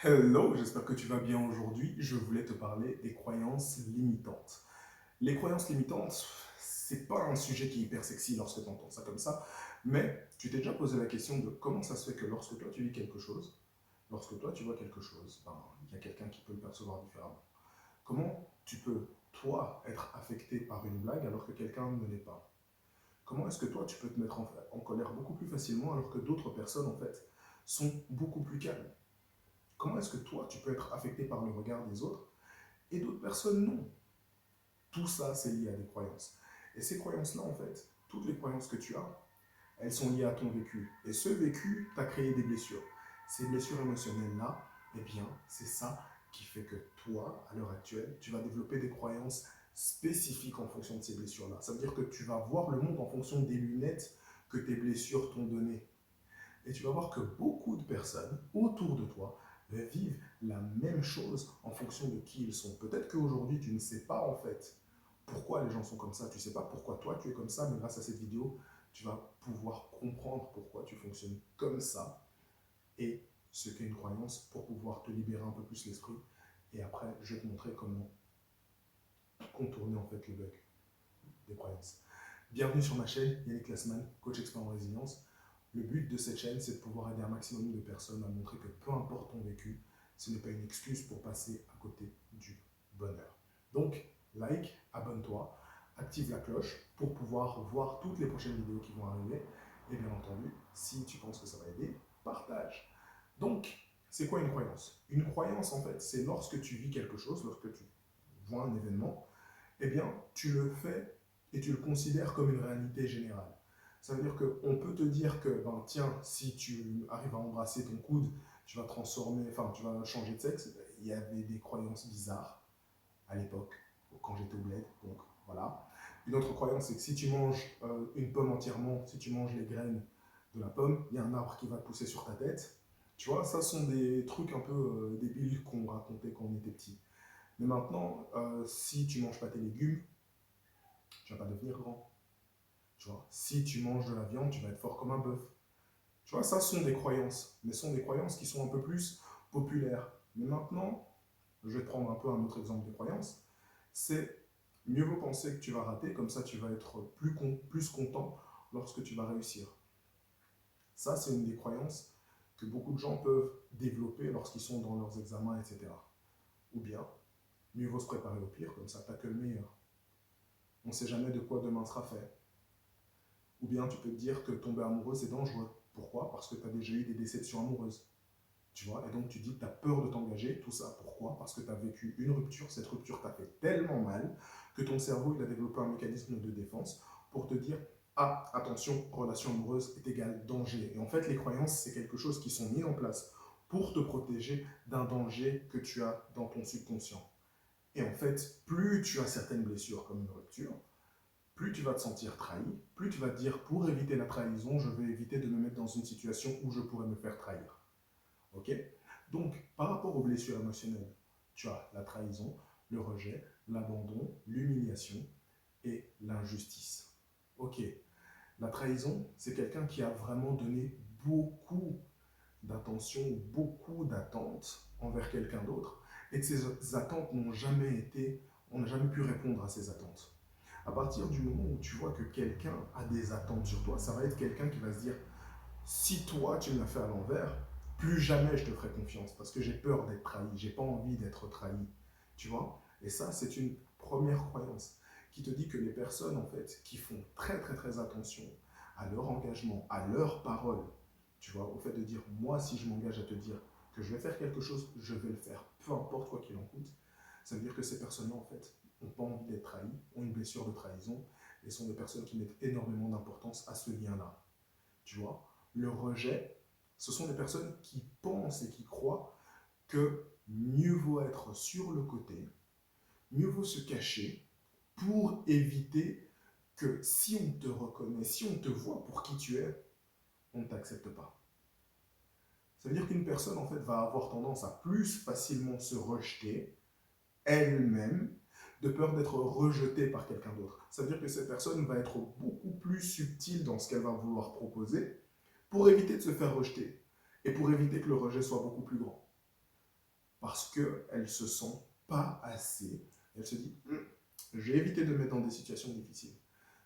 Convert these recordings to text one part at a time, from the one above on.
Hello, j'espère que tu vas bien aujourd'hui. Je voulais te parler des croyances limitantes. Les croyances limitantes, c'est pas un sujet qui est hyper sexy lorsque tu entends ça comme ça, mais tu t'es déjà posé la question de comment ça se fait que lorsque toi tu vis quelque chose, lorsque toi tu vois quelque chose, ben, il y a quelqu'un qui peut le percevoir différemment. Comment tu peux, toi, être affecté par une blague alors que quelqu'un ne l'est pas? Comment est-ce que toi tu peux te mettre en colère beaucoup plus facilement alors que d'autres personnes, en fait, sont beaucoup plus calmes? Comment est-ce que toi, tu peux être affecté par le regard des autres et d'autres personnes non? Tout ça, c'est lié à des croyances. Et ces croyances-là, en fait, toutes les croyances que tu as, elles sont liées à ton vécu. Et ce vécu t'a créé des blessures. Ces blessures émotionnelles-là, eh bien, c'est ça qui fait que toi, à l'heure actuelle, tu vas développer des croyances spécifiques en fonction de ces blessures-là. Ça veut dire que tu vas voir le monde en fonction des lunettes que tes blessures t'ont données. Et tu vas voir que beaucoup de personnes autour de toi vivent la même chose en fonction de qui ils sont. Peut-être qu'aujourd'hui, tu ne sais pas en fait pourquoi les gens sont comme ça. Tu ne sais pas pourquoi toi tu es comme ça, mais grâce à cette vidéo, tu vas pouvoir comprendre pourquoi tu fonctionnes comme ça et ce qu'est une croyance pour pouvoir te libérer un peu plus l'esprit. Et après, je vais te montrer comment contourner en fait le bug des croyances. Bienvenue sur ma chaîne, Yannick Lassman, coach expert en résilience. Le but de cette chaîne, c'est de pouvoir aider un maximum de personnes à montrer que peu importe ton vécu, ce n'est pas une excuse pour passer à côté du bonheur. Donc, like, abonne-toi, active la cloche pour pouvoir voir toutes les prochaines vidéos qui vont arriver. Et bien entendu, si tu penses que ça va aider, partage. Donc, c'est quoi une croyance? Une croyance, en fait, c'est lorsque tu vis quelque chose, lorsque tu vois un événement, eh bien, tu le fais et tu le considères comme une réalité générale. Ça veut dire qu'on peut te dire que, ben, tiens, si tu arrives à embrasser ton coude, tu vas transformer, enfin, tu vas changer de sexe. Il y avait des croyances bizarres à l'époque, quand j'étais au bled, donc voilà. Une autre croyance, c'est que si tu manges une pomme entièrement, si tu manges les graines de la pomme, il y a un arbre qui va pousser sur ta tête. Tu vois, ça sont des trucs un peu débiles qu'on racontait quand on était petit. Mais maintenant, si tu manges pas tes légumes, tu vas pas devenir grand. Tu vois, si tu manges de la viande, tu vas être fort comme un bœuf. Tu vois, ça sont des croyances, mais ce sont des croyances qui sont un peu plus populaires. Mais maintenant, je vais te prendre un peu un autre exemple de croyance. C'est mieux vaut penser que tu vas rater, comme ça tu vas être plus content lorsque tu vas réussir. Ça, c'est une des croyances que beaucoup de gens peuvent développer lorsqu'ils sont dans leurs examens, etc. Ou bien, mieux vaut se préparer au pire, comme ça t'as que le meilleur. On ne sait jamais de quoi demain sera fait. Ou bien tu peux te dire que tomber amoureux, c'est dangereux. Pourquoi? Parce que tu as déjà eu des déceptions amoureuses. Tu vois, et donc tu dis que tu as peur de t'engager. Tout ça, pourquoi? Parce que tu as vécu une rupture. Cette rupture t'a fait tellement mal que ton cerveau il a développé un mécanisme de défense pour te dire ah, attention, relation amoureuse est égale danger. Et en fait, les croyances, c'est quelque chose qui sont mis en place pour te protéger d'un danger que tu as dans ton subconscient. Et en fait, plus tu as certaines blessures comme une rupture, plus tu vas te sentir trahi, plus tu vas te dire pour éviter la trahison, je vais éviter de me mettre dans une situation où je pourrais me faire trahir. Ok? Donc, par rapport aux blessures émotionnelles, tu as la trahison, le rejet, l'abandon, l'humiliation et l'injustice. Ok, la trahison, c'est quelqu'un qui a vraiment donné beaucoup d'attention, beaucoup d'attentes envers quelqu'un d'autre et que ces attentes n'ont jamais été, on n'a jamais pu répondre à ces attentes. À partir du moment où tu vois que quelqu'un a des attentes sur toi, ça va être quelqu'un qui va se dire si toi tu me l'as fait à l'envers, plus jamais je te ferai confiance parce que j'ai peur d'être trahi, j'ai pas envie d'être trahi. Tu vois? Et ça, c'est une première croyance qui te dit que les personnes en fait qui font très attention à leur engagement, à leur parole, tu vois, au fait de dire moi si je m'engage à te dire que je vais faire quelque chose, je vais le faire, peu importe quoi qu'il en coûte. Ça veut dire que ces personnes-là en fait n'ont pas envie d'être trahies, ont une blessure de trahison et sont des personnes qui mettent énormément d'importance à ce lien-là. Tu vois, le rejet, ce sont des personnes qui pensent et qui croient que mieux vaut être sur le côté, mieux vaut se cacher pour éviter que si on te reconnaît, si on te voit pour qui tu es, on ne t'accepte pas. Ça veut dire qu'une personne en fait va avoir tendance à plus facilement se rejeter elle-même de peur d'être rejetée par quelqu'un d'autre. Ça veut dire que cette personne va être beaucoup plus subtile dans ce qu'elle va vouloir proposer pour éviter de se faire rejeter et pour éviter que le rejet soit beaucoup plus grand. parce qu'elle se sent pas assez. Elle se dit, j'ai évité de me mettre dans des situations difficiles.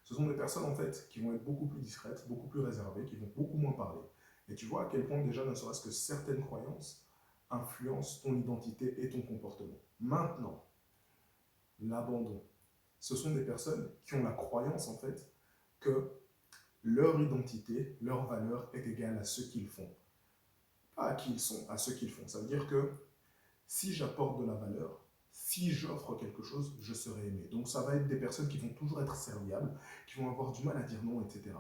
Ce sont des personnes en fait qui vont être beaucoup plus discrètes, beaucoup plus réservées, qui vont beaucoup moins parler. Et tu vois à quel point déjà, ne serait-ce que certaines croyances influencent ton identité et ton comportement. Maintenant, l'abandon. Ce sont des personnes qui ont la croyance en fait que leur identité, leur valeur est égale à ce qu'ils font. Pas à qui ils sont, à ce qu'ils font. Ça veut dire que si j'apporte de la valeur, si j'offre quelque chose, je serai aimé. Donc ça va être des personnes qui vont toujours être serviables, qui vont avoir du mal à dire non, etc.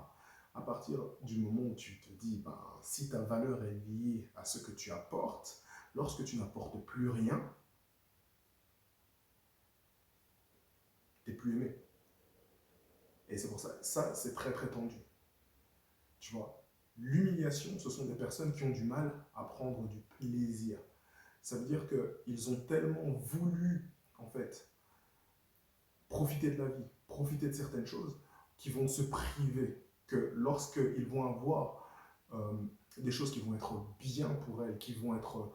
À partir du moment où tu te dis, ben, si ta valeur est liée à ce que tu apportes, lorsque tu n'apportes plus rien, tu n'es plus aimé. Et c'est pour ça, ça c'est très très tendu. Tu vois, l'humiliation, ce sont des personnes qui ont du mal à prendre du plaisir. Ça veut dire qu'ils ont tellement voulu, en fait, profiter de la vie, profiter de certaines choses, qui vont se priver, que lorsqu'ils vont avoir des choses qui vont être bien pour elles, qui vont être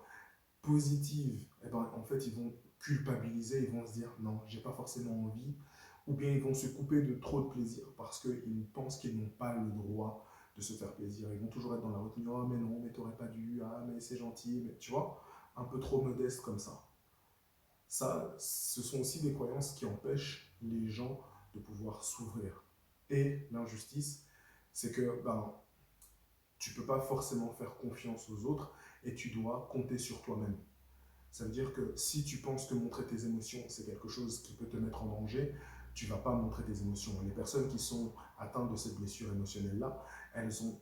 positives, eh ben, en fait, ils vont culpabiliser, ils vont se dire non, j'ai pas forcément envie, ou bien ils vont se couper de trop de plaisir parce qu'ils pensent qu'ils n'ont pas le droit de se faire plaisir. Ils vont toujours être dans la retenue, oh mais non, mais t'aurais pas dû, ah mais c'est gentil, mais tu vois, un peu trop modeste comme ça. Ça, ce sont aussi des croyances qui empêchent les gens de pouvoir s'ouvrir. Et l'injustice, c'est que ben, tu ne peux pas forcément faire confiance aux autres et tu dois compter sur toi-même. Ça veut dire que si tu penses que montrer tes émotions, c'est quelque chose qui peut te mettre en danger, tu ne vas pas montrer tes émotions. Les personnes qui sont atteintes de cette blessure émotionnelle-là, elles ont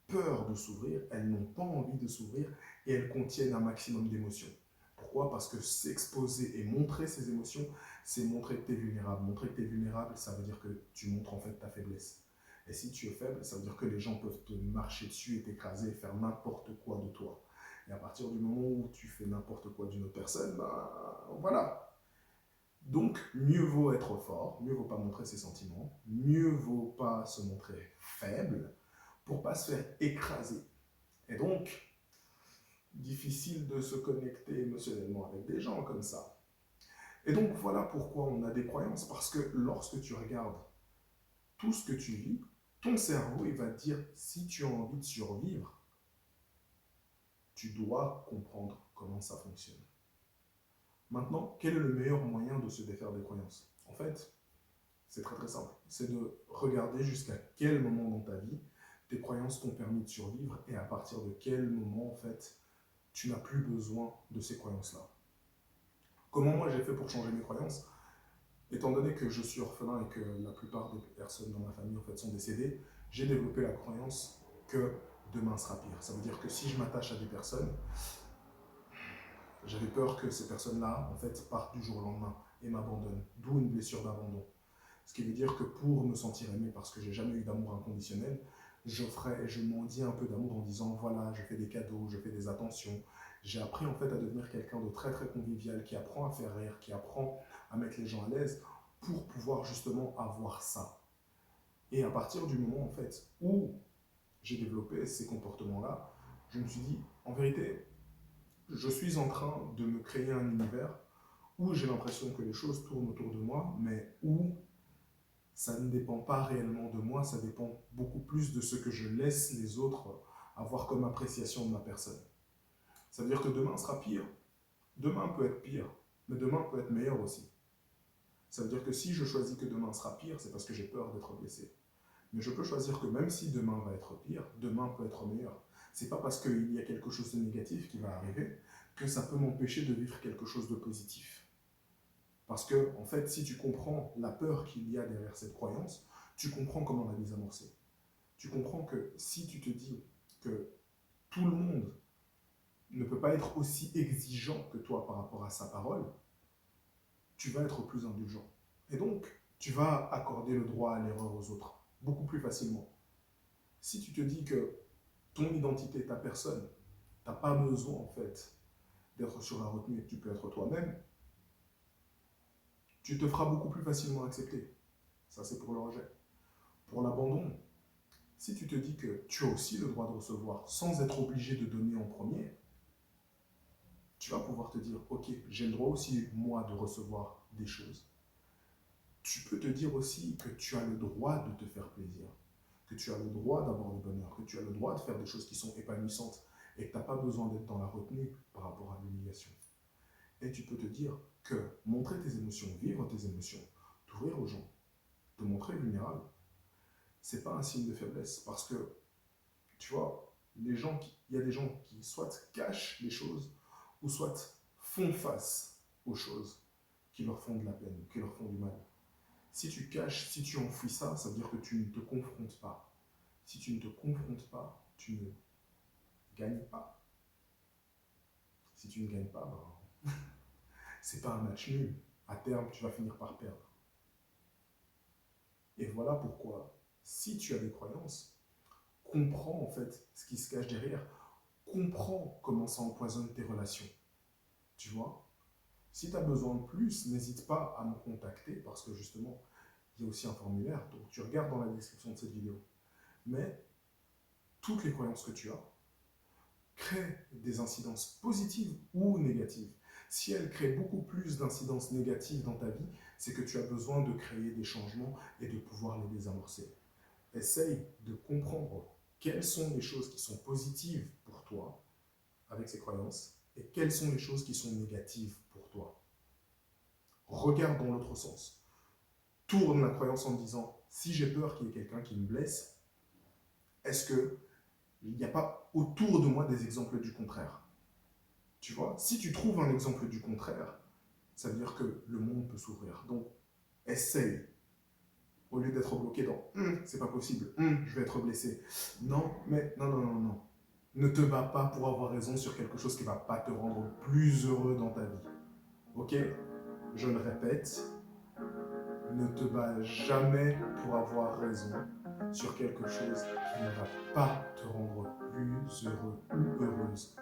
peur de s'ouvrir, elles n'ont pas envie de s'ouvrir et elles contiennent un maximum d'émotions. Pourquoi? Parce que s'exposer et montrer ses émotions, c'est montrer que tu es vulnérable. Montrer que tu es vulnérable, ça veut dire que tu montres en fait ta faiblesse. Et si tu es faible, ça veut dire que les gens peuvent te marcher dessus et t'écraser et faire n'importe quoi de toi. Et à partir du moment où tu fais n'importe quoi d'une autre personne, ben voilà. Donc, mieux vaut être fort, mieux vaut pas montrer ses sentiments, mieux vaut pas se montrer faible pour pas se faire écraser. Et donc, difficile de se connecter émotionnellement avec des gens comme ça. Et donc, voilà pourquoi on a des croyances, parce que lorsque tu regardes tout ce que tu vis, ton cerveau, il va te dire, si tu as envie de survivre, tu dois comprendre comment ça fonctionne. Maintenant, quel est le meilleur moyen de se défaire des croyances? En fait, c'est très très simple. C'est de regarder jusqu'à quel moment dans ta vie tes croyances t'ont permis de survivre et à partir de quel moment, en fait, tu n'as plus besoin de ces croyances-là. Comment moi j'ai fait pour changer mes croyances? Étant donné que je suis orphelin et que la plupart des personnes dans ma famille en fait sont décédées, j'ai développé la croyance que demain sera pire. Ça veut dire que si je m'attache à des personnes, j'avais peur que ces personnes-là en fait partent du jour au lendemain et m'abandonnent, d'où une blessure d'abandon. Ce qui veut dire que pour me sentir aimé, parce que j'ai jamais eu d'amour inconditionnel, j'offrais et je mendie un peu d'amour en disant voilà, je fais des cadeaux, je fais des attentions. J'ai appris en fait à devenir quelqu'un de très très convivial, qui apprend à faire rire, qui apprend à mettre les gens à l'aise pour pouvoir justement avoir ça. Et à partir du moment en fait où j'ai développé ces comportements-là, je me suis dit en vérité, je suis en train de me créer un univers où j'ai l'impression que les choses tournent autour de moi, mais où ça ne dépend pas réellement de moi, ça dépend beaucoup plus de ce que je laisse les autres avoir comme appréciation de ma personne. Ça veut dire que demain sera pire. Demain peut être pire, mais demain peut être meilleur aussi. Ça veut dire que si je choisis que demain sera pire, c'est parce que j'ai peur d'être blessé. Mais je peux choisir que même si demain va être pire, demain peut être meilleur. C'est pas parce qu'il y a quelque chose de négatif qui va arriver que ça peut m'empêcher de vivre quelque chose de positif. Parce que, en fait, si tu comprends la peur qu'il y a derrière cette croyance, tu comprends comment la désamorcer. Tu comprends que si tu te dis que tout le monde ne peut pas être aussi exigeant que toi par rapport à sa parole, tu vas être plus indulgent. Et donc, tu vas accorder le droit à l'erreur aux autres beaucoup plus facilement. Si tu te dis que ton identité, ta personne, tu n'as pas besoin en fait d'être sur la retenue et que tu peux être toi-même, tu te feras beaucoup plus facilement accepter. Ça, c'est pour le rejet. Pour l'abandon, si tu te dis que tu as aussi le droit de recevoir sans être obligé de donner en premier, tu vas pouvoir te dire, ok, j'ai le droit aussi, moi, de recevoir des choses. Tu peux te dire aussi que tu as le droit de te faire plaisir, que tu as le droit d'avoir le bonheur, que tu as le droit de faire des choses qui sont épanouissantes et que tu n'as pas besoin d'être dans la retenue par rapport à l'humiliation. Et tu peux te dire que montrer tes émotions, vivre tes émotions, t'ouvrir aux gens, te montrer vulnérable, c'est pas un signe de faiblesse. Parce que, tu vois, il y a des gens qui soit cachent les choses ou soit font face aux choses qui leur font de la peine, qui leur font du mal. Si tu caches, si tu enfouis ça, ça veut dire que tu ne te confrontes pas. Si tu ne te confrontes pas, tu ne gagnes pas. Si tu ne gagnes pas, ben, c'est pas un match nul. À terme, tu vas finir par perdre. Et voilà pourquoi, si tu as des croyances, comprends en fait ce qui se cache derrière. Comprends comment ça empoisonne tes relations. Tu vois? Si tu as besoin de plus, n'hésite pas à me contacter parce que justement, il y a aussi un formulaire. Donc tu regardes dans la description de cette vidéo. Mais toutes les croyances que tu as créent des incidences positives ou négatives. Si elles créent beaucoup plus d'incidences négatives dans ta vie, c'est que tu as besoin de créer des changements et de pouvoir les désamorcer. Essaye de comprendre quelles sont les choses qui sont positives pour toi avec ces croyances et quelles sont les choses qui sont négatives pour toi. Regarde dans l'autre sens. Tourne la croyance en disant, si j'ai peur qu'il y ait quelqu'un qui me blesse, est-ce qu'il n'y a pas autour de moi des exemples du contraire? Tu vois, si tu trouves un exemple du contraire, ça veut dire que le monde peut s'ouvrir. Donc, essaye. Au lieu d'être bloqué dans c'est pas possible, je vais être blessé. Non, mais non. Ne te bats pas pour avoir raison sur quelque chose qui ne va pas te rendre plus heureux dans ta vie. Ok? Je le répète, ne te bats jamais pour avoir raison sur quelque chose qui ne va pas te rendre plus heureux ou heureuse